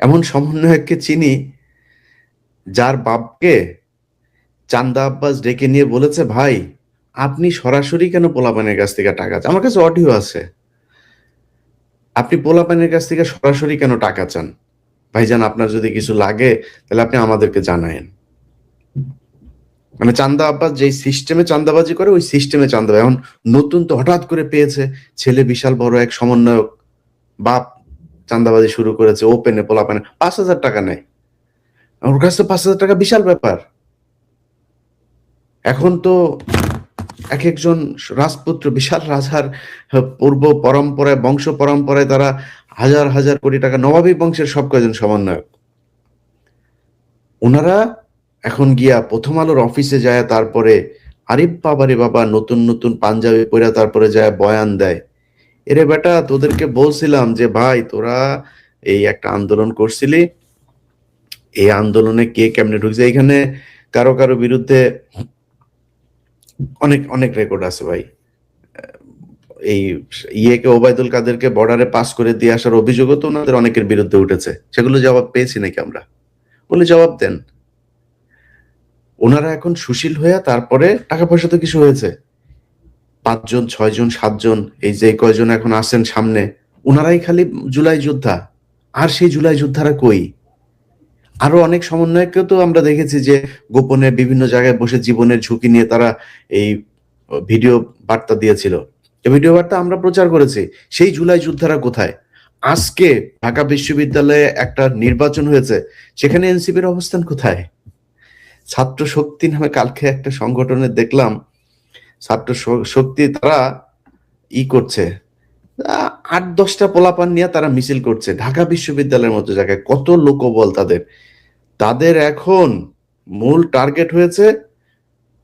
এমন সমন্বয়ককে চিনি যার বাপকে চান্দা আব্বাস ডেকে নিয়ে বলেছে, ভাই আপনি সরাসরি কেন পোলাপানের কাছ থেকে টাকা চান? আমার কাছে অডিও আছে। আপনি পোলাপানের কাছ থেকে সরাসরি কেন টাকা চান? ভাইজান আপনার যদি কিছু লাগে তাহলে আপনি আমাদেরকে জানায়েন। মানে চান্দা আব্বাস যেই সিস্টেমে চান্দাবাজি করে ওই সিস্টেমে চান্দা। এখন নতুন তো হঠাৎ করে পেয়েছে, ছেলে বিশাল বড় এক সমন্বয়ক, বাপ চান্দাবাজি শুরু করেছে ওপেনে, পোলাপানে 5,000 টাকা নেয়। ওর কাছে 5,000 টাকা বিশাল ব্যাপার। এখন তো এক একজন রাজপুত্র, বিশাল রাজার পূর্ব পরম্পরায়, বংশ পরম্পরায় তারা হাজার হাজার কোটি টাকা, নবাবী বংশের সব কয়জন সমন্বয়ক। ওনারা এখন গিয়া প্রথম আলোর অফিসে যায়, তারপরে আরিফ বাবারে বাবা নতুন নতুন পাঞ্জাবি পরে তারপরে যায় বয়ান দেয়। এরে বেটা, তোদেরকে বলছিলাম যে ভাই তোরা এই একটা আন্দোলন করছিলি, এই আন্দোলনে কে কেমনে ঢুকছে, এখানে কারো কারো বিরুদ্ধে অনেক অনেক রেকর্ড আছে ভাই। এই ওবায়দুল কাদেরকে বর্ডারে পাস করে দিয়ে আসার অভিযোগও তো ওনাদের অনেকের বিরুদ্ধে উঠেছে। সেগুলো জবাব পেয়েছি নাকি আমরা? বলে জবাব দেন। ওনারা এখন সুশীল হয়ে তারপরে টাকা পয়সা তো কিছু হয়েছে, 5 জন 6 জন 7 জন এই যে কয়জন এখন আসেন সামনে, ওনারাই খালি জুলাই যোদ্ধা। আর সেই জুলাই যোদ্ধারা কই? আরো অনেক সমন্বয়ককেও তো আমরা দেখেছি যে গোপনে বিভিন্ন জায়গায় বসে জীবনের ঝুঁকি নিয়ে তারা এই ভিডিও বার্তা দিয়েছিল। এই ভিডিও বার্তা আমরা প্রচার করেছি। সেই জুলাই যোদ্ধারা কোথায়? আজকে ঢাকা বিশ্ববিদ্যালয়ে একটা নির্বাচন হয়েছে, সেখানে এনসিপির অবস্থান কোথায়? ছাত্র শক্তি নামে কালকে একটা সংগঠনে দেখলাম, ছাত্র শক্তি তারা করছে, 8-10টা পোলাপান নিয়ে তারা মিছিল করছে ঢাকা বিশ্ববিদ্যালয়ের মতো জায়গায়। কত লোকবল তাদের! তাদের এখন মূল টার্গেট হয়েছে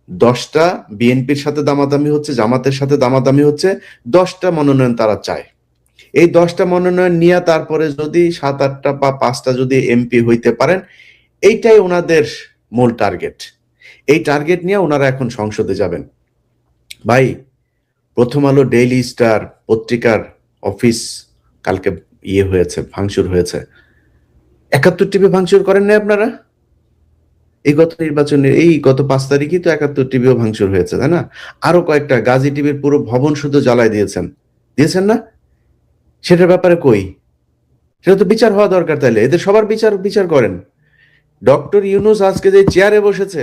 10টা বিএনপির সাথে দামাদামি হচ্ছে, জামাতের সাথে দামাদামি হচ্ছে, 10টা মনোনয়ন তারা চায়। এই 10টা মনোনয়ন নিয়ে তারপরে যদি 7-8টা বা 5টা যদি এমপি হইতে পারেন, এইটাই ওনাদের মূল টার্গেট। এই টার্গেট নিয়ে ওনারা এখন সংসদে যাবেন। ভাই, প্রথম আলো ডেইলি স্টার পত্রিকার অফিস কালকে হয়েছে, ভাঙচুর হয়েছে। 71 টিভি ভাঙচুর করেন না আপনারা? এই গত নির্বাচনের এই গত 5 তারিখই তো 71 টিভিও ভাঙচুর হয়েছে, তাই না? আরো কয়েকটা গাজী টিভির পুরো ভবন শুধু জ্বালায় দিয়েছেন না? সেটার ব্যাপারে কই? সেটা তো বিচার হওয়া দরকার। তাইলে এদের সবার বিচার করেন। ডক্টর ইউনূস আজকে যে চেয়ারে বসেছে,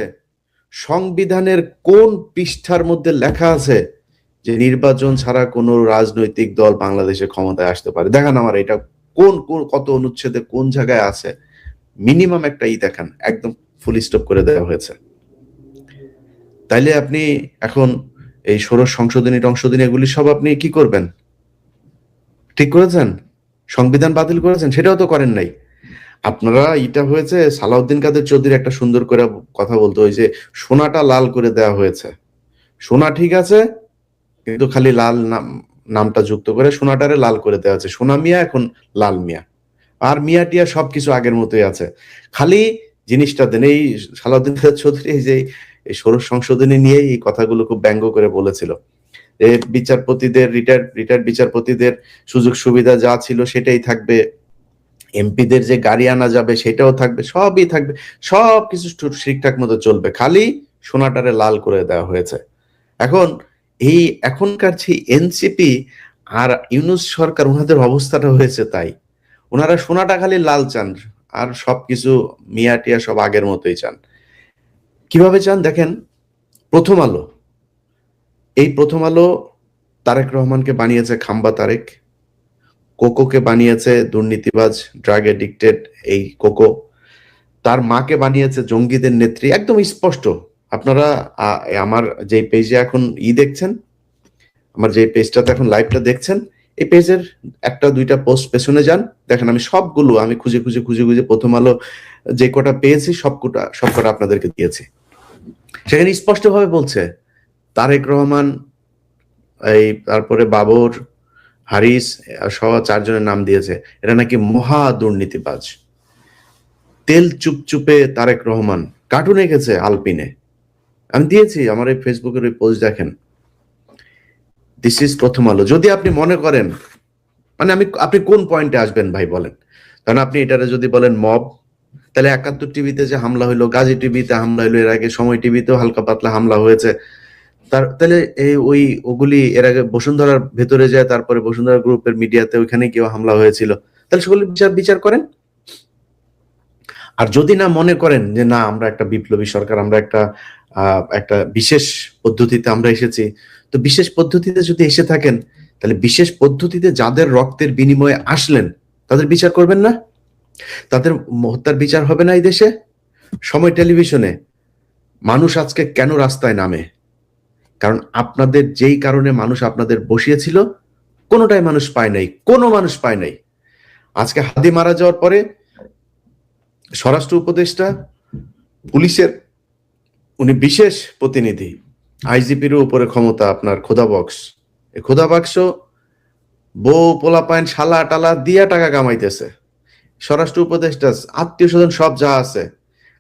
সংবিধানের কোন পৃষ্ঠার মধ্যে লেখা আছে যে নির্বাচন ছাড়া কোন রাজনৈতিক দল বাংলাদেশে ক্ষমতায় আসতে পারে? দেখান আমার এটা কোন কত অনুচ্ছেদে কোন জায়গায় আছে। মিনিমাম একটা দেখান, একদম ফুল স্টপ করে দেওয়া হয়েছে। তাইলে আপনি এখন এই ষোড়শ সংশোধনী টংশোধনী এগুলি সব আপনি কি করবেন? ঠিক করেছেন? সংবিধান বাতিল করেছেন? সেটাও তো করেন নাই। আপনারা হয়েছে, সালাউদ্দিন কাদের চৌধুরী একটা সুন্দর করে কথা বলতো, ওই যে সোনাটা লাল করে দেওয়া হয়েছে। সোনা ঠিক আছে, কিন্তু খালি লাল নামটা যুক্ত করে সোনাটারে লাল করে দেওয়া আছে। সোনা মিয়া এখন লাল মিয়া, আর মিয়া টিয়া সবকিছু আগের মতোই আছে। খালি জিনিসটা দেন। এই সালাউদ্দিন চৌধুরী এই যে এই ষোড়শ সংশোধনী নিয়ে এই কথাগুলো খুব ব্যঙ্গ করে বলেছিল। বিচারপতিদের রিটায়ার্ড বিচারপতিদের সুযোগ সুবিধা যা ছিল সেটাই থাকবে, এমপিদের যে গাড়ি আনা যাবে সেটাও থাকবে, সবই থাকবে, সবকিছু ঠিকঠাক মতো চলবে, খালি সোনাটারে লাল করে দেওয়া হয়েছে। এখন এই এখনকার যে এনসিপি আর ইউনূস সরকার, ওনাদের অবস্থাটা হয়েছে তাই। ওনারা সোনাটা খালি লাল চান, আর সবকিছু মিয়া টিয়া সব আগের মতোই চান। কিভাবে চান দেখেন। প্রথম আলো, এই প্রথম আলো তারেক রহমানকে বানিয়েছে খাম্বা তারেক, কোকোকে বানিয়েছে দুর্নীতিবাজ, ড্রাগ এডিক্টেড এই কোকো, তার মাকে বানিয়েছে জঙ্গিদের নেত্রী, একদম স্পষ্ট। আপনারা আমার যে পেজে এখন দেখছেন, আমার যে পেজটাতে এখন লাইভটা দেখছেন, এই পেজের 1-2টা পোস্ট পেছনে যান, দেখেন আমি সবগুলো আমি খুঁজে প্রথম আলো যে কটা পেয়েছি সবকটা আপনাদেরকে দিয়েছি। সেখানে স্পষ্ট ভাবে বলছে তারেক রহমান, এই তারপরে বাবর, হারিস সহ 4 জনের নাম দিয়েছে, এরা নাকি মহা দুর্নীতিবাজ। তেল চুপচুপে তারেক রহমান কার্টুন এঁকেছে আলপিনে, আমি দিয়েছি আমার এই ফেসবুকের ওই পোস্ট দেখেন। দিস ইজ প্রথম আলো। যদি আপনি মনে করেন, মানে আপনি কোন পয়েন্টে আসবেন ভাই বলেন? কারণ আপনি এটারে যদি বলেন মব, তাহলে ৭১ টিভিতে যে হামলা হইলো, গাজী টিভিতে হামলা হইলো, এর আগে সময় টিভিতেও হালকা পাতলা হামলা হয়েছে, তাহলে এই ওগুলি এর আগে বসুন্ধরার ভেতরে যায়, তারপরে বসুন্ধরা গ্রুপের মিডিয়াতে ওইখানে কেউ হামলা হয়েছিল, তাহলে সেগুলি বিচার করেন। আর যদি না মনে করেন যে না আমরা একটা বিপ্লবী সরকার, আমরা একটা বিশেষ পদ্ধতিতে আমরা এসেছি, তো বিশেষ পদ্ধতিতে যদি এসে থাকেন, তাহলে বিশেষ পদ্ধতিতে যাদের রক্তের বিনিময়ে আসলেন তাদের বিচার করবেন না? তাদের হত্যার বিচার হবে না এই দেশে? সময় টেলিভিশনে মানুষ আজকে কেন রাস্তায় নামে? কারণ আপনাদের যেই কারণে মানুষ আপনাদের বসিয়েছিল, কোনোটাই মানুষ পায় নাই, কোনো মানুষ পায় নাই। আজকে হাদি মারা যাওয়ার পরে স্বরাষ্ট্র উপদেষ্টা, পুলিশের উনি বিশেষ প্রতিনিধি, আইজিপির উপরে ক্ষমতা আপনার খোদা বক্স, এই খোদা বাক্স বউ পোলাপাইন শালা টালা দিয়া টাকা কামাইতেছে। স্বরাষ্ট্র উপদেষ্টা, আত্মীয় স্বজন সব যা আছে।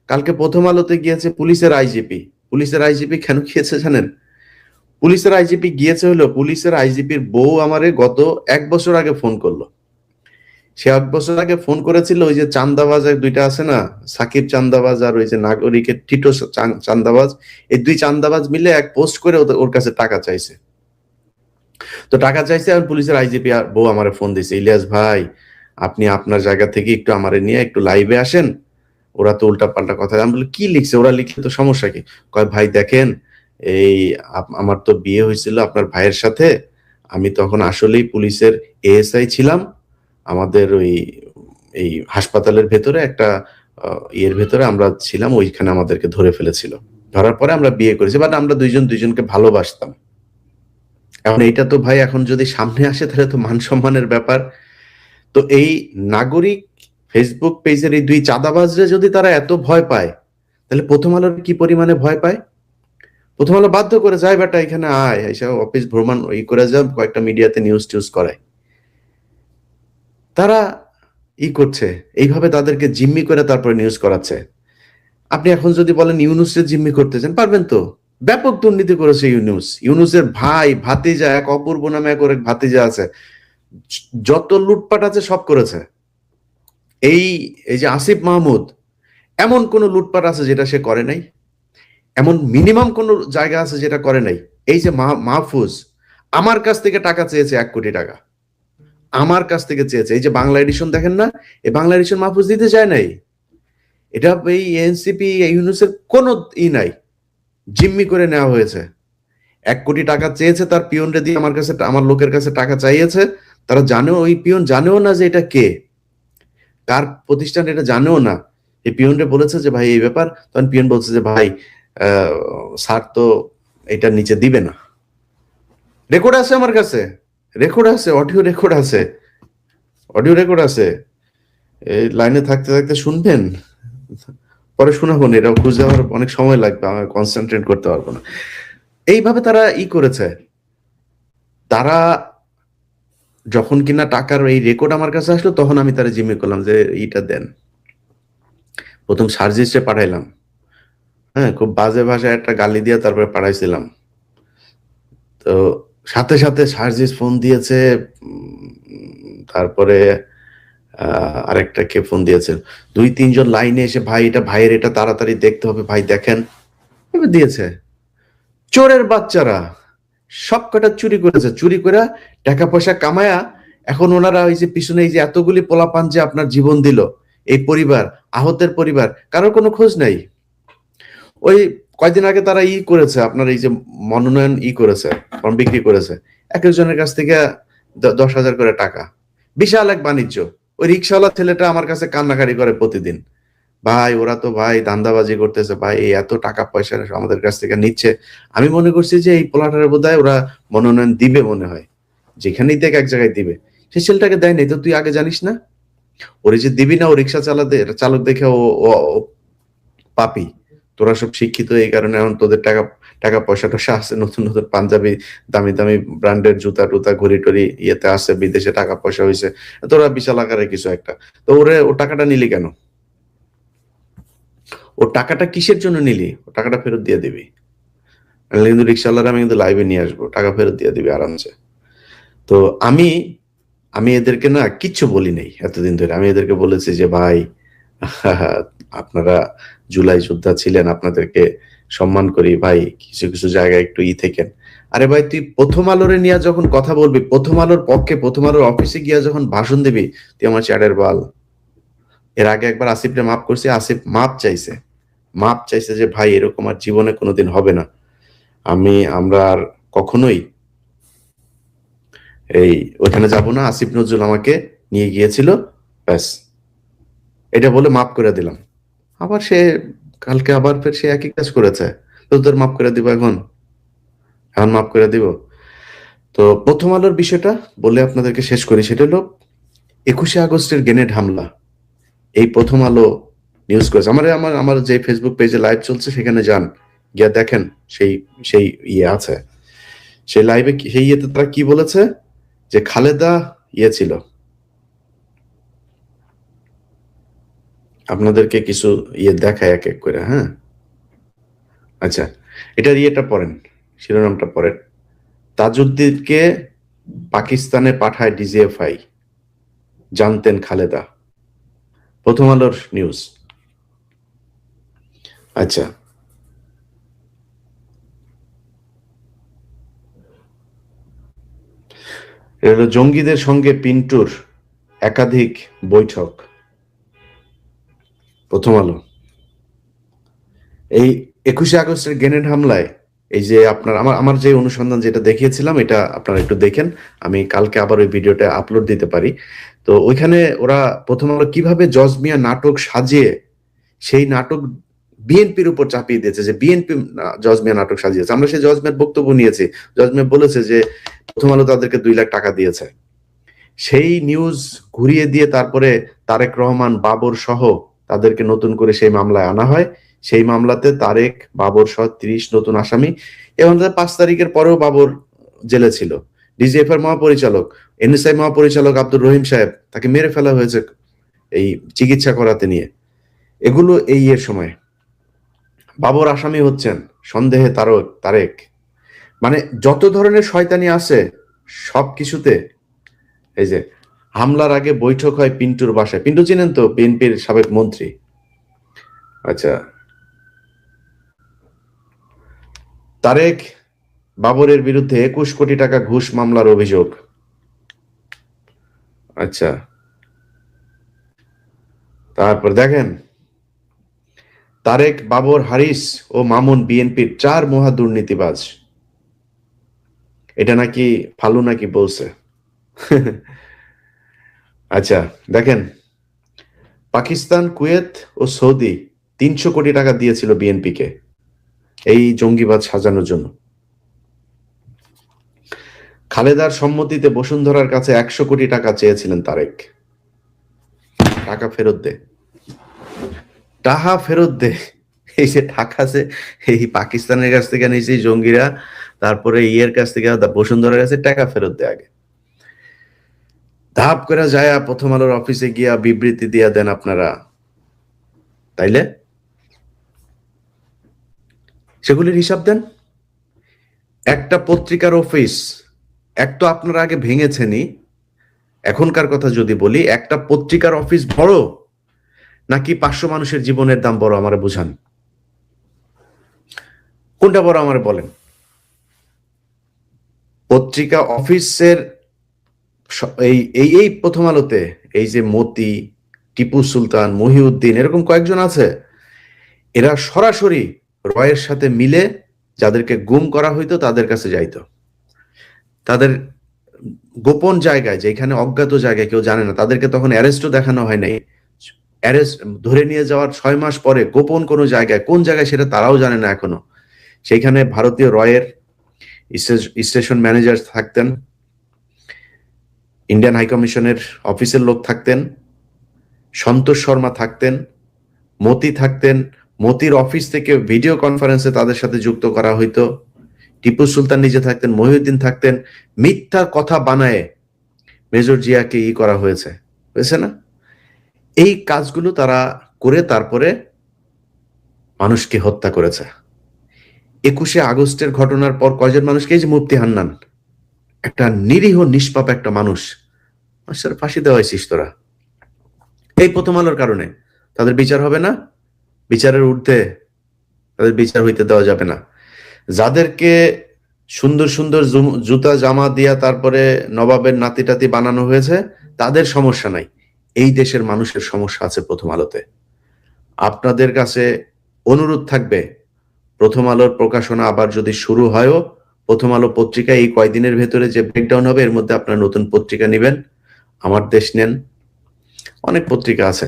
কালকে প্রথম আলোতে গিয়েছে পুলিশের আইজিপি কেন গিয়েছে জানেন? পুলিশের আইজিপি গিয়েছে হলো, পুলিশের আইজিপির বউ আমারে গত ১ বছর আগে ফোন করলো। সে ১ বছর আগে ফোন করেছিল, ওই যে চান্দাবাজ দুইটা আছে না, সাকিব চান্দাবাজ আর ওই যে নাগরিকের টিটো চান্দাবাজ, এই দুই চান্দাবাজ মিলে এক পোস্ট করে ওর কাছে টাকা চাইছে। তো টাকা চাইছে, আর পুলিশের আইজিপি বউ আমারে ফোন দিছে, ইলিয়াস ভাই আপনি আপনার জায়গা থেকে একটু আমারে নিয়ে একটু লাইভে আসেন, ওরা তো উল্টা পাল্টা কথা। আমি বলি কি লিখছে, ওরা লিখলে তো সমস্যা কি? কয় ভাই দেখেন, এই আমার তো বিয়ে হয়েছিল আপনার ভাইয়ের সাথে, আমি তখন আসলেই পুলিশের এএসআই ছিলাম, আমাদের এই হাসপাতালের ভেতরে একটা ইয়ের ভেতরে আমরা ছিলাম, ওইখানে আমাদেরকে ধরে ফেলেছিল, ধরার পরে আমরা বিয়ে করেছি, বাট আমরা দুইজনকে ভালোবাসতাম। এখন এইটা তো ভাই এখন যদি সামনে আসে তাহলে তো মান সম্মানের ব্যাপার। তো এই নাগরিক ফেসবুক পেজের এই দুই চাঁদাবাজরে যদি তারা এত ভয় পায়, তাহলে প্রথম আলোর কি পরিমাণে ভয় পায়? প্রথম আলো বাধ্য করে যায়, বেটা এখানে আয়, এসে অফিস ভ্রমণ করে যা, কয়েকটা মিডিয়াতে নিউজ টিউজ করায়। তারা করছে এইভাবে, তাদেরকে জিম্মি করে তারপরে নিউজ করাচ্ছে। আপনি এখন যদি বলেন ইউনুসের জিম্মি করতে চান, পারবেন তো? ব্যাপক দুর্নীতি করেছে ইউনুসের ভাই ভাতিজা, এক অপূর্ব নামে এক ভাতিজা আছে, যত লুটপাট আছে সব করেছে। এই যে আসিফ মাহমুদ, এমন কোন লুটপাট আছে যেটা সে করে নাই? এমন মিনিমাম কোন জায়গা আছে যেটা করে নাই? এই যে মাহফুজ আমার কাছ থেকে টাকা চেয়েছে ১ কোটি টাকা, আমার কাছ থেকে চেয়েছে। এই যে বাংলা এডিশন দেখেন না, এই বাংলা এডিশন মাহফুজ দিতে চায় নাই। এটা এই এনসিপি ইউনুসের কোন নাই, জিম্মি করে নেওয়া হয়েছে। ১ কোটি টাকা চেয়েছে, তার পিয়নরে দিয়ে আমার লোকের কাছে টাকা চাইয়েছে। তারা জানেও, ওই পিয়ন জানেও না যে এটা কে, কার প্রতিষ্ঠান, এটা জানেও না। এই পিয়নরে বলেছে যে ভাই এই ব্যাপার, তখন পিয়ন বলছে যে ভাই স্যার তো এটা নিচে দিবে না। রেকর্ড আছে আমার কাছে, রেকর্ড আছে, অডিও রেকর্ড আছে। এই লাইনে থাকতে থাকতে শুনবেন, পরে শোনাবো না, এটাও খুঁজে আমার অনেক সময় লাগবে, আমি কনসেন্ট্রেট করতে পারবো না। এইভাবে তারা করেছে। তারা যখন কিনা টাকার এই রেকর্ড আমার কাছে আসলো, তখন আমি তারা জিম্মি করলাম যে এইটা দেন। প্রথম সার্জিসে পাঠাইলাম, হ্যাঁ, খুব বাজে ভাষায় একটা গালি দিয়ে তারপরে পাঠাইছিলাম। তো সাথে সাথে সার্জিস ফোন দিয়েছে, তারপরে আরেকটা কে ফোন দিয়েছে, ২-৩ জন লাইনে এসে ভাই এটা ভাইয়ের, এটা তাড়াতাড়ি দেখতে হবে ভাই দেখেন, দিয়েছে। চোরের বাচ্চারা সব কটা চুরি করেছে, চুরি করে টাকা পয়সা কামায়া এখন ওনারা ওই যে পিছনে এই যে এতগুলি পোলাপান যে আপনার জীবন দিল, এই পরিবার, আহতের পরিবার, কারোর কোনো খোঁজ নাই। ওই কয়দিন আগে তারা করেছে আপনার এই যে মনোনয়ন করেছে, ফর্ম বিক্রি করেছে, এক একজনের কাছ থেকে ১০,০০০ করে টাকা, বিশাল এক বাণিজ্য। ওই রিক্সাওয়ালা ছেলেটা আমার কাছে কান্নাকারি করে প্রতিদিন, ভাই ওরা তো ভাই ধান্দাবাজি করতেছে ভাই, এই এত টাকা পয়সা আমাদের কাছ থেকে নিচ্ছে। আমি মনে করছি যে এই পোলাটার বোধহয় ওরা মনোনয়ন দিবে, মনে হয় যেখানেই দেখ এক জায়গায় দিবে। সে ছেলেটাকে দেয় নাই তো, তুই আগে জানিস না? ওরে যে দিবি না, ও রিক্সা চালক দেখে ও পাপি। তোরা সব শিক্ষিত, এই কারণে এখন তোদের টাকা পয়সাটা আছে, নতুন নতুন পাঞ্জাবি, দামি দামি ব্র্যান্ডের জুতা টুতা ঘড়ি টড়ি ইয়েতে আছে, বিদেশে টাকা পয়সা হয়েছে, তোরা বিশাল আকারে কিছু একটা। তো ও টাকাটা নিলি কেন? ও টাকাটা কিসের জন্য নিলি? ও টাকাটা ফেরত দিয়ে দিবি, কিন্তু রিক্সাওয়ালারা আমি কিন্তু লাইভে নিয়ে আসবো, টাকা ফেরত দিয়ে দিবি আরামসে। তো আমি আমি এদেরকে না কিচ্ছু বলি নাই এতদিন ধরে। আমি এদেরকে বলেছি যে ভাই আপনারা জুলাই যোদ্ধা ছিলেন, আপনাদেরকে সম্মান করি ভাই, কিছু কিছু জায়গায় একটু থেকেন। আরে ভাই তুই প্রথম আলোরে নিয়ে যখন কথা বলবি, প্রথম আলোর পক্ষে, প্রথম আলোর অফিসে গিয়া যখন ভাষণ দিবি, তুই আমার চ্যাটের বাল। এর আগে একবার আসিফরে মাফ করছি, আসিফ মাপ চাইছে যে ভাই এরকম আর জীবনে কোনোদিন হবে না, আমরা আর কখনোই এই ওইখানে যাব না। আসিফ নজরুল আমাকে নিয়ে গিয়েছিল, ব্যাস এটা বলে মাফ করে দিলাম। আবার সে কালকে আবার ফের সে একই কাজ করেছে। তো তোর মাফ করে দিব এখন? এখন মাফ করে দিব? তো প্রথম আলোর বিষয়টা বলে আপনাদেরকে শেষ করি। সেটা হলো 21শে আগস্টের গ্রেনেড হামলা, এই প্রথম আলো নিউজ করেছে। আমার যে ফেসবুক পেজে লাইভ চলছে সেখানে যান, গিয়া দেখেন সেই সেই আছে সেই লাইভে, সেই ইয়েতে তারা কি বলেছে যে খালেদা ছিল। আপনাদেরকে কিছু দেখায় এক এক করে। হ্যাঁ, আচ্ছা, এটার পড়েন, শিরোনামটা পড়েন। তাজউদ্দিনকে পাকিস্তানে পাঠায় ডিজিএফআই, জানতেন খালেদা। প্রথম আলোর নিউজ। আচ্ছা, এটা হলো জঙ্গিদের সঙ্গে পিন্টুর একাধিক বৈঠক। প্রথম আলো। এই 21শে আগস্টের গ্রেনেড হামলায় এই যে আপনার আমার যে অনুসন্ধান যেটা দেখিয়েছিলাম, এটা আপনারা একটু দেখেন। আমি কালকে আবার ওই ভিডিওটা আপলোড দিতে পারি। তো ওইখানে ওরা প্রথম আলো কিভাবে জজমিয়া নাটক সাজিয়ে সেই নাটক বিএনপির উপর চাপিয়ে দিয়েছে যে বিএনপি জজমিয়া নাটক সাজিয়েছে। আমরা সেই জজমিয়ার বক্তব্য নিয়েছি। জজমিয়া বলেছে যে প্রথম আলো তাদেরকে 2 লাখ টাকা দিয়েছে। সেই নিউজ ঘুরিয়ে দিয়ে তারপরে তারেক রহমান, বাবর সহ তাদেরকে নতুন করে সেই মামলায় আনা হয়। সেই মামলাতে তারেক, বাবর সহ 30 নতুন আসামি, এবং 5 তারিখের পরেও বাবর জেলে ছিল। ডিজিএফ এর মহাপরিচালক, এনএসআই মহাপরিচালক আব্দুর রহিম সাহেব, তাকে মেরে ফেলা হয়েছে এই চিকিৎসা করাতে নিয়ে। এগুলো এই এর সময়। বাবর আসামি হচ্ছেন সন্দেহে তারেক। মানে যত ধরনের শয়তানি আছে সব কিছুতে। এই যে হামলার আগে বৈঠক হয় পিন্টুর বাসায়। পিন্টু চিনেন তো, বিএনপির সাবেক মন্ত্রী। আচ্ছা, তারেক বাবরের বিরুদ্ধে 21 কোটি টাকা ঘুষ মামলার অভিযোগ। আচ্ছা, তারপর দেখেন, তারেক, বাবর, হারিস ও মামুন বিএনপির 4 মহা দুর্নীতিবাজ। এটা নাকি ফালু নাকি বলছে। আচ্ছা, দেখেন, পাকিস্তান, কুয়েত ও সৌদি 300 কোটি টাকা দিয়েছিল বিএনপিকে এই জঙ্গিবাদ সাজানোর জন্য। খালেদার সম্মতিতে বসুন্ধরার কাছে 100 কোটি টাকা চেয়েছিলেন তারেক। টাকা ফেরত দে, টাকা ফেরত দে। এই যে টাকা আছে এই পাকিস্তানের কাছ থেকে নিয়েছি জঙ্গিরা, তারপরে কাছ থেকে বসুন্ধরার কাছে টাকা ফেরত দে আগে। ধাপ করে যায় প্রথম আলোর অফিসে গিয়া বিবৃতি দিয়া দেন আপনারা, তাইলে সেগুলির হিসাব দেন। একটা পত্রিকার অফিস, এক তো আপনারা আগে ভেঙেছেনই, এখনকার কথা যদি বলি, একটা পত্রিকার অফিস বড় নাকি 500 মানুষের জীবনের দাম বড়? আমারে বুঝান, কোনটা বড় আমারে বলেন। পত্রিকা অফিসের এই এই এই প্রথম আলোতে এই যে মতি, টিপু সুলতান, মহিউদ্দিন, এরকম কয়েকজন আছে, এরা সরাসরি রয়ের সাথে মিলে যাদেরকে গুম করা হইতো তাদের কাছে যাইতো। তাদের গোপন জায়গায়, যেখানে অজ্ঞাত জায়গায় কেউ জানে না, তাদেরকে তখন অ্যারেস্টও দেখানো হয় নাই। অ্যারেস্ট ধরে নিয়ে যাওয়ার 6 মাস পরে গোপন কোনো জায়গায়, কোন জায়গায় সেটা তারাও জানে না এখনো, সেইখানে ভারতীয় রয়ের স্টেশন ম্যানেজার থাকতেন, ইন্ডিয়ান হাই কমিশনের অফিসের লোক থাকতেন, সন্তোষ শর্মা থাকতেন, মতি থাকতেন। মতির অফিস থেকে ভিডিও কনফারেন্সে তাদের সাথে যুক্ত করা হইতো। টিপু সুলতান নিজে থাকতেন, মহিউদ্দিন থাকতেন। মিথ্যা কথা বানায় মেজর জিয়াকে করা হয়েছে না? এই কাজগুলো তারা করে তারপরে মানুষকে হত্যা করেছে। 21শে আগস্টের ঘটনার পর কয়জন মানুষকে, এই যে মুফতি হান্নান, একটা নিরীহ নিষ্পাপ একটা মানুষ, মানুষের ফাঁসি দেওয়া হয়েছিস তোরা এই প্রথম আলোর কারণে। তাদের বিচার হবে না, বিচারের ঊর্ধ্বে তাদের বিচার হইতে দেওয়া যাবে না। যাদেরকে সুন্দর সুন্দর জুতা জামা দিয়া তারপরে নবাবের নাতি টাতি বানানো হয়েছে তাদের সমস্যা নাই, এই দেশের মানুষের সমস্যা আছে প্রথম আলোতে। আপনাদের কাছে অনুরোধ থাকবে, প্রথম আলোর প্রকাশনা আবার যদি শুরু হয়ও, প্রথম আলো পত্রিকা এই কয়দিনের ভেতরে যে ব্রেকডাউন হবে এর মধ্যে আপনারা নতুন পত্রিকা নিবেন, আমার দেশ নেন, অনেক পত্রিকা আছে,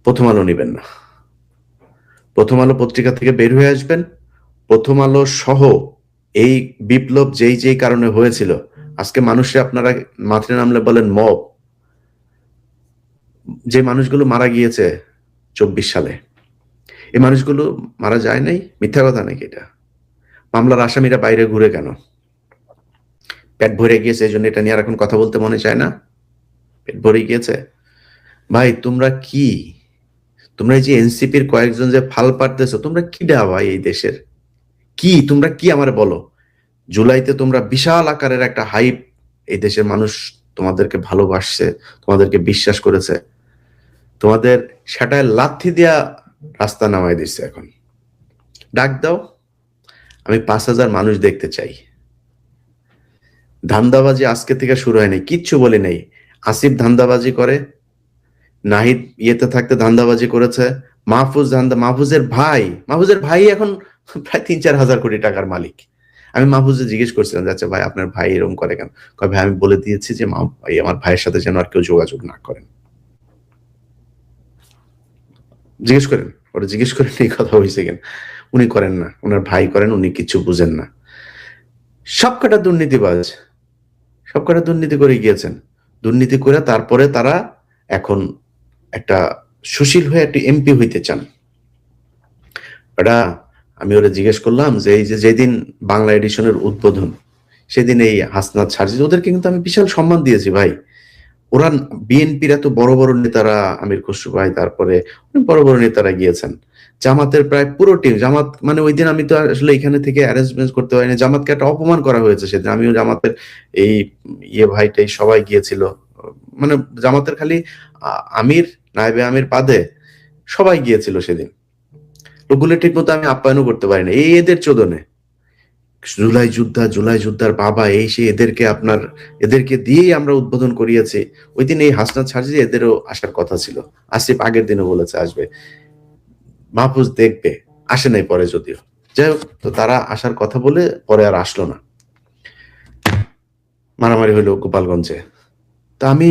প্রথম আলো নিবেন না। প্রথম আলো পত্রিকা থেকে বের হয়ে আসবেন। প্রথম আলো সহ এই বিপ্লব যেই যেই কারণে হয়েছিল, আজকে মানুষে আপনারা মাঠে নামলে বলেন মব, যে মানুষগুলো মারা গিয়েছে 24 সালে, এই মানুষগুলো মারা যায় নাই? মিথ্যা কথা নাকি এটা? মামলার আসামিরা বাইরে ঘুরে কেন? পেট ভরে গিয়েছে এই জন্য এটা নিয়ে আর এখন কথা বলতে মনে চায় না? পেট ভরে গিয়েছে? ভাই তোমরা কি, তোমরা এই যে এনসিপির কয়েকজন যে ফাল পারতেছো, তোমরা কি ডা ভাই এই দেশের? কি তোমরা কি আমারে বলো? জুলাইতে তোমরা বিশাল আকারের একটা হাইপ, এই দেশের মানুষ তোমাদেরকে ভালোবাসছে, তোমাদেরকে বিশ্বাস করেছে, তোমাদের সেটায় লাথি দিয়া রাস্তা নামাই দিচ্ছে। এখন ডাক দাও, আমি 5,000 মানুষ দেখতে চাই। ধান্দাবাজি আজকে থেকে শুরু হয়নি, কিচ্ছু বলি নাই। আসিফ ধান্দাবাজি করে, নাহিদ ইয়েতে থাকতে ধান্দাবাজি করেছে, মাহফুজের ভাই এখন প্রায় 3-4 হাজার কোটি টাকার মালিক। আমি মাহফুজে জিজ্ঞেস করছিলাম, আচ্ছা ভাই আপনার ভাই এরকম করে কেন? কয় ভাই আমি বলে দিয়েছি যে আমার ভাইয়ের সাথে যেন আর কেউ যোগাযোগ না করেন। জিজ্ঞেস করেন, ওরা জিজ্ঞেস করেন এই কথা হয়েছে কেন। উনি করেন না, ওনার ভাই করেন, উনি কিছু বুঝেন না। সবকটা দুর্নীতিবাজ, সবকটা দুর্নীতি করে গিয়েছেন। দুর্নীতি করে তারপরে তারা এখন একটা সুশীল হয়ে একটি এমপি হইতে চান। ওটা আমি ওরা জিজ্ঞেস করলাম যে এই যে যেদিন বাংলা এডিশনের উদ্বোধন, সেদিন এই হাসনাত সার্জিস, ওদেরকে কিন্তু আমি বিশাল সম্মান দিয়েছি ভাই। ওরা বিএনপির এত বড় বড় নেতারা, আমির খসরু ভাই, তারপরে অনেক বড় বড় নেতারা গিয়েছেন। জামাতের প্রায় পুরো টিম, জামাত মানে ওই দিন আমি তো আসলে এখানে থেকে অ্যারেঞ্জমেন্ট করতে পারিনি, জামাতকে একটা অপমান করা হয়েছে সেদিন। আমিও জামাতের এই ভাইটাই সবাই গিয়েছিল, মানে জামাতের খালি আমির নায়েবে আমির বাদে সবাই গিয়েছিল সেদিন। ওগুলো ঠিক মতো আমি আপ্যায়নও করতে পারিনি এই এদের চোদনে। জুলাই যোদ্ধার বাবা এই সে, এদেরকে দিয়েই আমরা উদ্বোধন করিয়েছি। ওই দিন এই হাসনাত সার্জিস এদেরও আসার কথা ছিল, আসিফ আগের দিনও বলেছে আসবে, মাহফুজ দেখবে, আসে নাই পরে যদিও। যাই হোক, তো তারা আসার কথা বলে পরে আর আসলো না, মারামারি হইলো গোপালগঞ্জে। তা আমি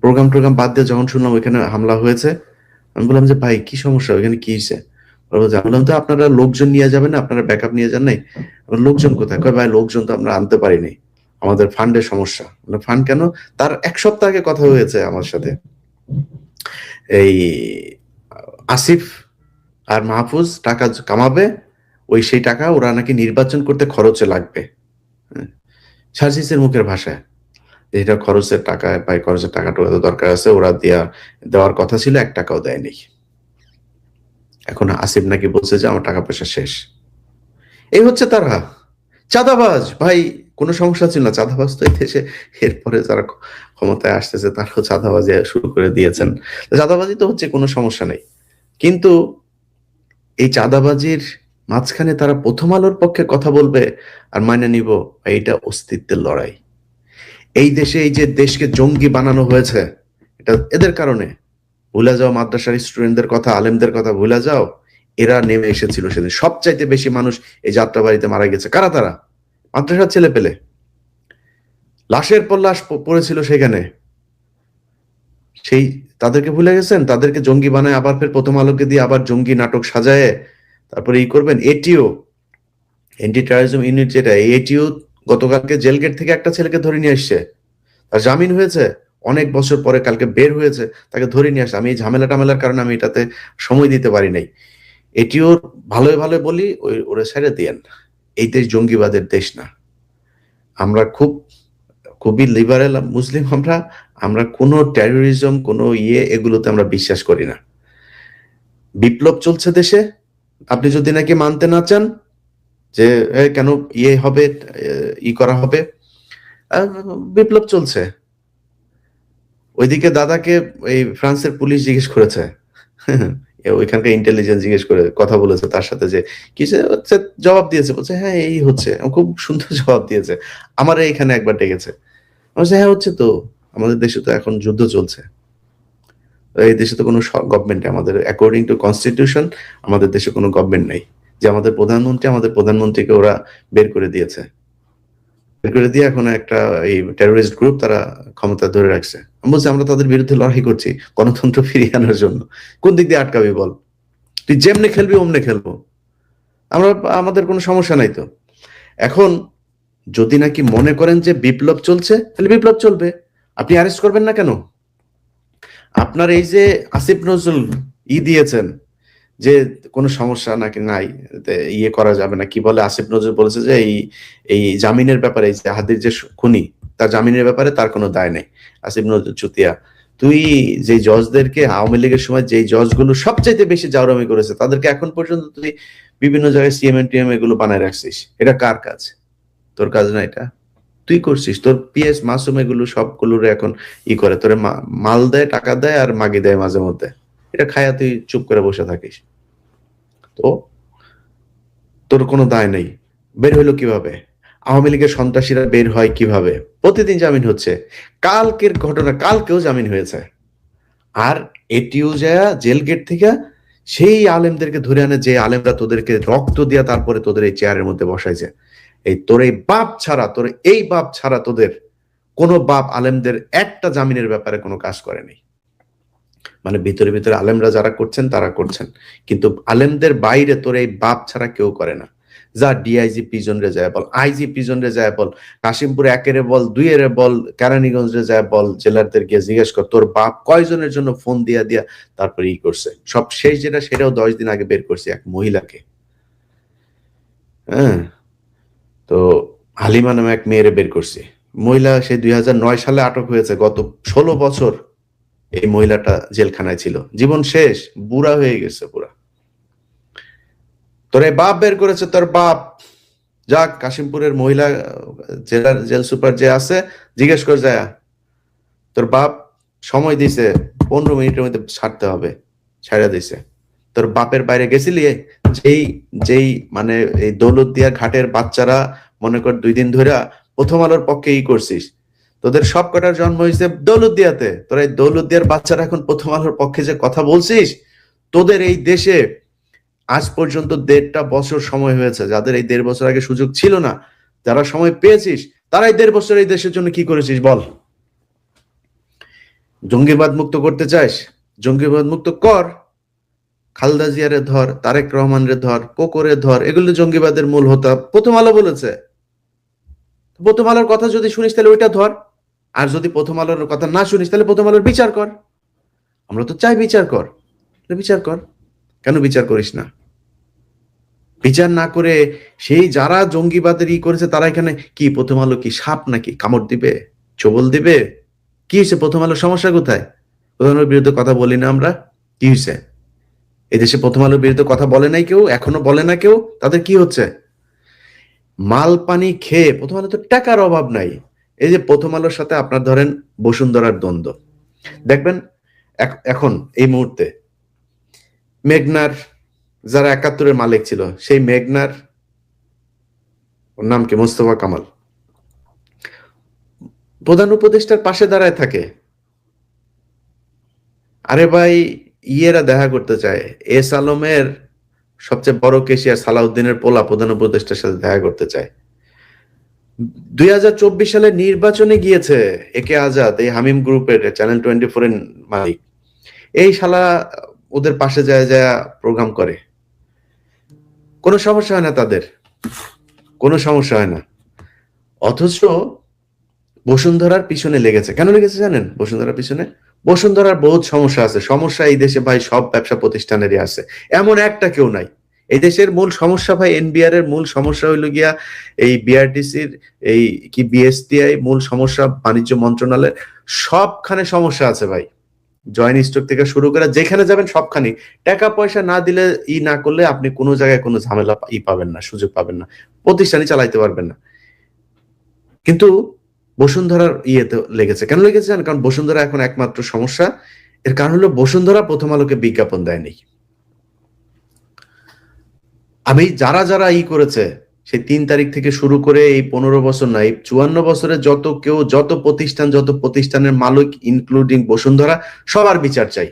প্রোগ্রাম বাদ দিয়ে যখন শুনলাম ওইখানে হামলা হয়েছে, আমি বললাম যে ভাই কি সমস্যা, ওইখানে কি হয়েছে? বললাম তো আপনারা লোকজন নিয়ে যাবেন, আপনারা ব্যাকআপ নিয়ে যান নাই? লোকজন কোথায়? কয় ভাই লোকজন তো আমরা আনতে পারিনি, আমাদের ফান্ডের সমস্যা। ফান্ড কেন? তার 1 সপ্তাহ আগে কথা হয়েছে আমার সাথে, এই আসিফ আর মাহফুজ টাকা কামাবে, সেই টাকা ওরা নাকি নির্বাচন করতে খরচে লাগবে। সার্জিসের মুখের ভাষায় এটা খরচের টাকা, ভাই খরচের টাকাটা দরকার আছে, ওরা দেওয়ার কথা ছিল, 1 টাকাও দেয়নি। এখন আসিফ নাকি বলছে যে আমার টাকা পয়সা শেষ। এই হচ্ছে তারা চাঁদাবাজ ভাই। কোনো সমস্যা ছিল না, চাঁদাবাজ তো এই দেশে এরপরে যারা ক্ষমতায় আসতেছে তারাও চাঁদাবাজি শুরু করে দিয়েছেন। চাঁদাবাজি তো হচ্ছে, কোনো সমস্যা নেই, কিন্তু এই চাঁদাবাজির মাঝখানে তারা প্রথম আলোর পক্ষে কথা বলবে আর মাইনে নিব, এইটা অস্তিত্বের লড়াই। এই দেশে এই যে দেশকে জঙ্গি বানানো হয়েছে, এটা এদের কারণে। ভুলে যাও মাদ্রাসার স্টুডেন্টদের কথা, আলেমদের কথা ভুলে যাও, এরা নেমে এসেছিল সেদিন। সবচাইতে বেশি মানুষ এই যাত্রাবাড়িতে মারা গেছে কারা? তারা মাদ্রাসার ছেলে পেলে, লাশের পর লাশ পড়েছিল সেখানে। সেই তাদেরকে ভুলে গেছেন? তাদেরকে জঙ্গি বানায় আবার ফের প্রথম আলোকে দিয়ে আবার জঙ্গি নাটক সাজায় তারপরে করবেন। এটিও এন্টি টেররিজম ইউনিট, যেটা এটিও গতকালকে জেল গেট থেকে একটা ছেলেকে ধরে নিয়ে আসছে, তার জামিন হয়েছে অনেক বছর পরে, কালকে বের হয়েছে, তাকে ধরে নিয়ে আসছে। আমি এই ঝামেলার কারণে আমি এটাতে সময় দিতে পারি নাই। এটিও ভালো বলি, ওরে ছেড়ে দিয়েন। এই দেশ জঙ্গিবাদের দেশ না। আমরা খুবই লিবারেল মুসলিম, আমরা কোনো টেরোরিজম, কোনো এগুলোতে আমরা বিশ্বাস করি না। বিপ্লব চলছে দেশে, আপনি যদি নাকি মানতে না চান যে কেন হবে, করা হবে, আহ, বিপ্লব চলছে। ওইদিকে দাদাকে এই ফ্রান্সের পুলিশ জিজ্ঞেস করেছে, ওইখানকার ইন্টেলিজেন্স জিজ্ঞেস করে কথা বলেছে তার সাথে, যে কিসে হচ্ছে, জবাব দিয়েছে, বলছে হ্যাঁ এই হচ্ছে। খুব সুন্দর জবাব দিয়েছে। আমার এইখানে একবার ডেকেছে, আমি বলছি হ্যাঁ হচ্ছে তো, আমাদের দেশে তো এখন যুদ্ধ চলছে, এই দেশে তো কোনো গভর্নমেন্ট, আমাদের অ্যাকর্ডিং টু কনস্টিটিউশন আমাদের দেশে কোনো গভর্নমেন্ট নেই, যে আমাদের প্রধানমন্ত্রীকে ওরা বের করে দিয়েছে, বের করে দিয়ে এখন একটা এই টেরোরিস্ট গ্রুপ তারা ক্ষমতা ধরে রাখছে। আমি বলছি আমরা তাদের বিরুদ্ধে লড়াই করছি গণতন্ত্র ফিরিয়ে আনার জন্য, কোন দিক দিয়ে আটকাবি বল? তুই যেমনে খেলবি অমনে খেলবো, আমরা, আমাদের কোনো সমস্যা নাই তো। এখন যদি নাকি মনে করেন যে বিপ্লব চলছে, তাহলে বিপ্লব চলবে, আপনি অ্যারেস্ট করবেন না কেন? আপনার এই যে আসিফ নজরুল দিয়েছেন যে কোনো সমস্যা নাকি নাই, ইয়ে করা যাবে না, কি বলে আসিফ নজরুল বলেছে যে এই এই জামিনের ব্যাপারে, এই যে হাদির যে খুনি, তার জামিনের ব্যাপারে তার কোনো দায় নেই। আসিফ নজরুল চুতিয়া, তুই যে জজদেরকে আওয়ামী লীগের সময় যেই জজগুলো সবচাইতে বেশি জাউরামি করেছে তাদেরকে এখন পর্যন্ত তুই বিভিন্ন জায়গায় সিএমএম টিএম এগুলো বানায় রাখছিস, এটা কার কাজ? তোর কাজ না এটা, তুই করছিস। তোর পিএস মাসুম এগুলো সবগুলোর এখন করে, তোরে মাল দেয়, টাকা দেয় আর মাগি দেয় মাঝে মধ্যে, এটা খায়া তুই চুপ করে বসে থাকিস। তো তোর কোনো দায় নেই। বের হইলো কিভাবে? আওয়ামী লীগের সন্ত্রাসীরা বের হয় কিভাবে? প্রতিদিন জামিন হচ্ছে। কালকের ঘটনা, কালকেও জামিন হয়েছে। আর এটিও যায় জেল গেট থেকে সেই আলেমদেরকে ধরে আনে, যে আলেমরা তোদেরকে রক্ত দিয়া তারপরে তোদের এই চেয়ারের মধ্যে বসাইছে। এই তোর এই বাপ ছাড়া, তোর এই বাপ ছাড়া তোদের কোনো বাপ আলেমদের একটা জামিনের ব্যাপারে কোনো কাজ করেনি। মানে ভিতরে ভিতরে আলেমরা যারা করছেন তারা করছেন, কিন্তু আলেমদের বাইরে তোর এই বাপ ছাড়া কেউ করে না। যা ডিআইজি পিজন রে যায় বল, আইজি পিজন রে যায় বল, কাশিমপুর একেরে বল, দুইয়েরে বল, কেরানীগঞ্জ রে যায় বল, জেলারদের গিয়ে জিজ্ঞেস কর তোর বাপ কয়জনের জন্য ফোন দিয়া দিয়া তারপরে করছে। সব শেষ যেটা, সেটাও 10 দিন আগে বের করছে এক মহিলাকে। হ্যাঁ, তো হালিমা নামে এক মেয়েরে বের করছে। মহিলা সেই 2009 সালে আটক হয়েছে, গত 16 বছর এই মহিলাটা জেলখানায় ছিল, জীবন শেষ, বুড়া হয়ে গেছে পুরা। তোর এই বাপ বের করেছে, তোর বাপ। যাক, কাশিমপুরের মহিলা জেলার জেল সুপার যে আছে, জিজ্ঞেস কর যায়, তোর বাপ সময় দিছে 15 মিনিটের মধ্যে ছাড়তে হবে, ছাড়া দিছে। তোর বাপের বাইরে গেছিলি, যেই যেই মানে এই দৌলতদিয়া ঘাটের বাচ্চারা মনে কর 2 দিন ধরে প্রথম আলোর পক্ষে করছিস, তোদের সব কটার জন্ম হয়েছে দৌলতদিয়াতে, তোরা এই দৌলতদিয়ার বাচ্চারা এখন প্রথম আলোর পক্ষে যে কথা বলছিস, তোদের এই দেশে আজ পর্যন্ত 1.5 বছর সময় হয়েছে, যাদের এই 1.5 বছর আগে সুযোগ ছিল না, যারা সময় পেয়েছিস, তারাই 1.5 বছর এই দেশের জন্য কি করেছিস বল? জঙ্গিবাদ মুক্ত করতে চাস, জঙ্গিবাদ মুক্ত কর। খালেদা জিয়ারে ধর, তারেক রহমানের ধর, কোকরে ধর, এগুলো জঙ্গিবাদের মূল হোতা প্রথম আলো বলেছে। প্রথম আলোর কথা যদি শুনিস তাহলে ওইটা ধর, আর যদি প্রথম আলোর কথা না শুনিস তাহলে প্রথম আলোর বিচার কর। আমরা তো চাই বিচার কর, বিচার কর। কেন বিচার করিস না? বিচার না করে সেই যারা জঙ্গিবাদের করেছে তারা এখানে কি, প্রথম আলো কি সাপ নাকি, কামড় দিবে, চবল দিবে? কি হয়েছে? প্রথম আলোর সমস্যা কোথায়? প্রথম আলোর বিরুদ্ধে কথা বলি না আমরা, কি হয়েছে? এদেশে প্রথম আলোর বিরুদ্ধে কথা বলে নাই কেউ, এখনো বলে না কেউ, তাদের কি হচ্ছে? মাল পানি খেয়ে, প্রথম আলো তো টাকার অভাব নাই। এই যে প্রথম আলোর সাথে আপনার ধরেন বসুন্ধরার দ্বন্দ্ব দেখবেন এখন এই মুহূর্তে, মেঘনার যারা 71-এর মালিক ছিল, সেই মেঘনার, ওর নাম কি, মোস্তফা কামাল, প্রধান উপদেষ্টার পাশে দাঁড়ায় থাকে। আরে ভাই, ইয়েরা দেখা করতে চায়, এস আলমের সবচেয়ে বড় কেশিয়ার সালাউদ্দিনের পোলা প্রধান উপদেষ্টার সাথে দেখা করতে চায়। 2024 সালে নির্বাচনে গিয়েছে একে আজাদ, এই হামিম গ্রুপের চ্যানেল 24 এর মালিক, এই শালা ওদের পাশে যায় যায় প্রোগ্রাম করে। কোনো সমস্যা হয় না তাদের, কোনো সমস্যা হয় না। অথচ বসুন্ধরার পিছনে লেগেছে। কেন লেগেছে জানেন? বসুন্ধরার পিছনে, বসুন্ধরার বহুত সমস্যা আছে। সমস্যা এই দেশে ভাই সব ব্যবসা প্রতিষ্ঠানেরই আছে, এমন একটা কেউ নাই। এই দেশের মূল সমস্যা ভাই, এনবিআর এর মূল সমস্যা হইল গিয়া এই বিআরটিসির এই কি বিএসটিআই, মূল সমস্যা বাণিজ্য মন্ত্রণালয়ের, সবখানে সমস্যা আছে ভাই। জয়েন্ট স্টক থেকে শুরু করে যেখানে যাবেন সবখানে টাকা পয়সা না দিলে, না করলে আপনি কোনো জায়গায় কোনো ঝামেলা পাবেন না, সুযোগ পাবেন না, প্রতিষ্ঠানই চালাইতে পারবেন না। কিন্তু বসুন্ধরার ইয়েতে লেগেছে। কেন লেগেছে জানেন? কারণ বসুন্ধরা এখন একমাত্র সমস্যা। এর কারণ হলো বসুন্ধরা প্রথম আলোকে বিজ্ঞাপন দেয়নি। আমি যারা যারা করেছে সেই 3 তারিখ থেকে শুরু করে এই 15 বছর না, এই 54 বছরে যত প্রতিষ্ঠানের মালিক ইনক্লুডিং বসুন্ধরা, সবার বিচার চাই।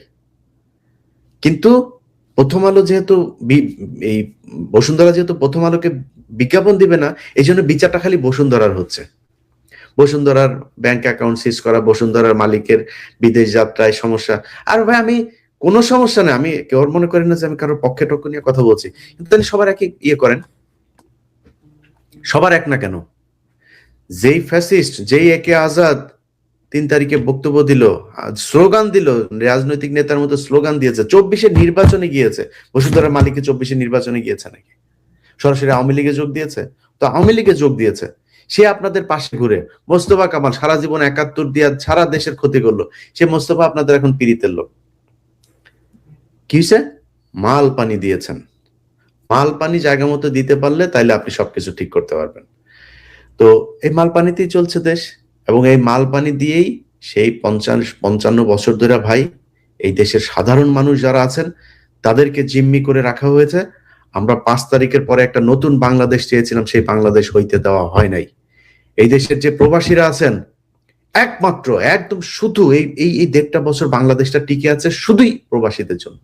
কিন্তু প্রথম আলো যেহেতু এই বসুন্ধরা যেহেতু প্রথম আলোকে বিজ্ঞাপন দিবে না, এই জন্য বিচারটা খালি বসুন্ধরার হচ্ছে। বসুন্ধরার ব্যাংক অ্যাকাউন্ট সিজ করা, বসুন্ধরার মালিকের বিদেশ যাত্রায় সমস্যা। আর ভাই আমি কোনো সমস্যা নেই, আমি কেউ মনে করি না যে আমি কারোর পক্ষে টক্ষ নিয়ে কথা বলছি, কিন্তু তাহলে সবার একই করেন। সবার এক না কেন? যেই ফ্যাসিস্ট, যেই একে আজাদ 3 তারিখে বক্তব্য দিল, স্লোগান দিল, রাজনৈতিক নেতার মতো স্লোগান দিয়েছে, 24-এর নির্বাচনে গিয়েছে। বসুন্ধরার মালিকের 24-এর নির্বাচনে গিয়েছে নাকি? সরাসরি আওয়ামী লীগে যোগ দিয়েছে? তো আওয়ামী লীগে যোগ দিয়েছে, সে আপনাদের পাশে ঘুরে। মোস্তফা কামাল সারা জীবন 71 দিয়া সারা দেশের ক্ষতি করলো, সে মোস্তফা আপনাদের এখন পীড়িতের লোক। কি হয়েছে? মাল পানি দিয়েছেন। মাল পানি জায়গা মতো দিতে পারলে তাইলে আপনি সবকিছু ঠিক করতে পারবেন। তো এই মাল পানিতেই চলছে দেশ, এবং এই মাল পানি দিয়েই সেই 55 বছর ধরে ভাই এই দেশের সাধারণ মানুষ যারা আছেন তাদেরকে জিম্মি করে রাখা হয়েছে। আমরা 5 তারিখের পরে একটা নতুন বাংলাদেশ চেয়েছিলাম, সেই বাংলাদেশ হইতে দেওয়া হয় নাই। এই দেশের যে প্রবাসীরা আছেন, একমাত্র একদম শুধু এই এই 1.5 বছর বাংলাদেশটা টিকে আছে শুধুই প্রবাসীদের জন্য।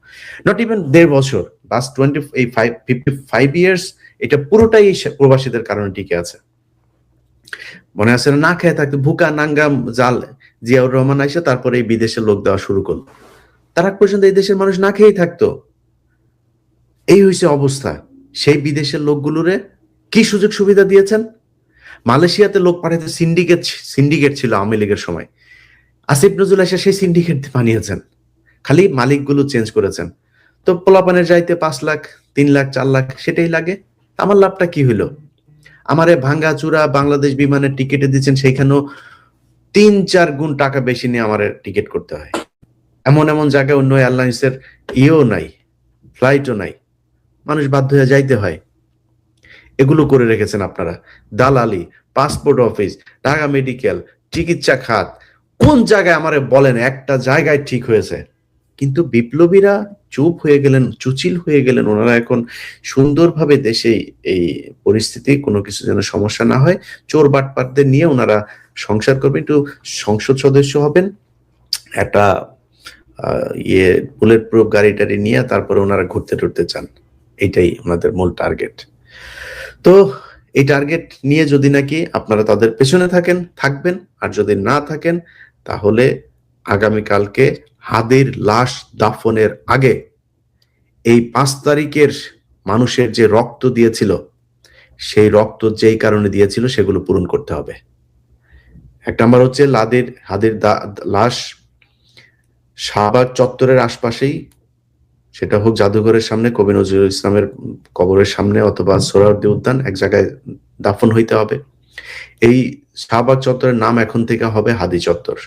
নট ইভেন 1.5 বছর, লাস্ট 55 ইয়ার্স, এটা পুরোটাই এই প্রবাসীদের কারণে টিকে আছে। মনে আছে না খেয়ে থাকতো, ভুকা নাঙ্গা জাল জিয়াউর রহমান আইসা তারপরে এই বিদেশে লোক দেওয়া শুরু করলো। তার আগ পর্যন্ত এই দেশের মানুষ না খেয়েই থাকতো। এই হয়েছে অবস্থা। সেই বিদেশের লোকগুলোরে কি সুযোগ সুবিধা দিয়েছেন? মালয়েশিয়াতে লোক পাঠাতে সিন্ডিকেট ছিল আওয়ামী লীগের সময়। আসিফ নজরুল এসে সেই সিন্ডিকেট বানিয়েছেন, খালি মালিকগুলো চেঞ্জ করেছেন। তো পোলাপানের যাইতে 5 লাখ, 3 লাখ, 4 লাখ সেটাই লাগে। আমার লাভটা কি হইলো? আমারে ভাঙ্গা চূড়া বাংলাদেশ বিমানের টিকিটে দিচ্ছেন, সেইখানেও 3-4 গুণ টাকা বেশি নিয়ে আমার টিকিট করতে হয়। এমন এমন জায়গায় অন্য এয়ারলাইন্সের নাই, ফ্লাইটও নাই, মানুষ বাধ্য হয়ে যাইতে হয়। এগুলো করে রেখেছেন আপনারা। দালালি, পাসপোর্ট অফিস, ঢাকা মেডিকেল, চিকিৎসা খাত, কোন জায়গায় আমারে বলেন একটা জায়গায় ঠিক হয়েছে? কিন্তু বিপ্লবীরা চুপ হয়ে গেলেন, চুচিল হয়ে গেলেন। ওনারা এখন সুন্দরভাবে দেশে এই পরিস্থিতি, কোনো কিছু যেন সমস্যা না হয়, চোর বাটপারদের নিয়ে ওনারা সংসার করবেন, একটু সংসদ সদস্য হবেন, একটা বুলেট প্রুফ গাড়ি টাড়ি নিয়ে তারপরে ওনারা ঘুরতে টুরতে চান। এটাই ওনাদের মূল টার্গেট। তো এই টার্গেট নিয়ে যদি নাকি আপনারা তাদের পেছনে থাকবেন, আর যদি না থাকেন তাহলে আগামীকালকে হাদির লাশ দাফনের আগে এই 5 তারিখের মানুষের যে রক্ত দিয়েছিল, সেই রক্ত যেই কারণে দিয়েছিল সেগুলো পূরণ করতে হবে। 1 নাম্বার হচ্ছে হাদির লাশ শাহবাগ চত্বরের আশপাশেই, সেটা হোক জাদুঘরের সামনে, কবি নজরুল ইসলামের কবরের সামনে, অথবা সোহরাওয়ার্দী উদ্যান, এক জায়গায় দাফন হইতে হবে। এই শাহবাগ চত্বরের নাম এখন থেকে হবে হাদি চত্বর।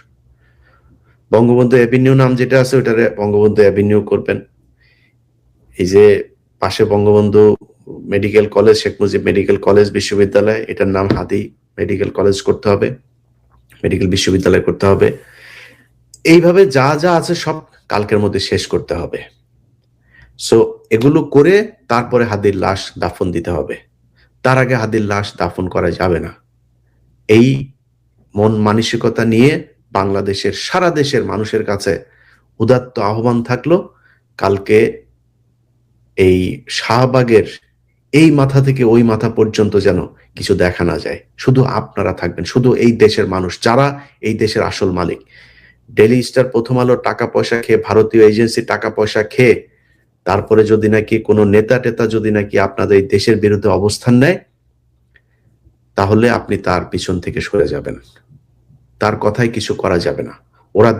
বঙ্গবন্ধু অ্যাভিনিউ নাম যেটা আছে ওইটারে বঙ্গবন্ধু অ্যাভিনিউ করবেন। এই যে পাশে Bangabandhu medical college, Sheikh Mujib medical college বিশ্ববিদ্যালয়, এটার নাম হাদি মেডিকেল কলেজ করতে হবে, মেডিকেল বিশ্ববিদ্যালয় করতে হবে। এইভাবে যা যা আছে সব কালকের মধ্যে শেষ করতে হবে। সো এগুলো করে তারপরে হাদির লাশ দাফন দিতে হবে। তার আগে হাদির লাশ দাফন করা যাবে না। এই মন মানসিকতা নিয়ে বাংলাদেশের সারা দেশের মানুষের কাছে উদাত্ত আহ্বান থাকলো, কালকে এই শাহবাগের এই মাথা থেকে ওই মাথা পর্যন্ত যেন কিছু দেখা না যায়। শুধু আপনারা থাকবেন, শুধু এই দেশের মানুষ, যারা এই দেশের আসল মালিক। ডেইলি স্টার, প্রথম আলো টাকা পয়সা খেয়ে, ভারতীয় এজেন্সি টাকা পয়সা খেয়ে, তারপরে যদি নাকি কোনো নেতা টেতা যদি নাকি আপনাদের এই দেশের বিরুদ্ধে অবস্থান নেয়, তাহলে আপনি তার পিছন থেকে সরে যাবেন, তার কথায় কিছু করা যাবে না। ওরা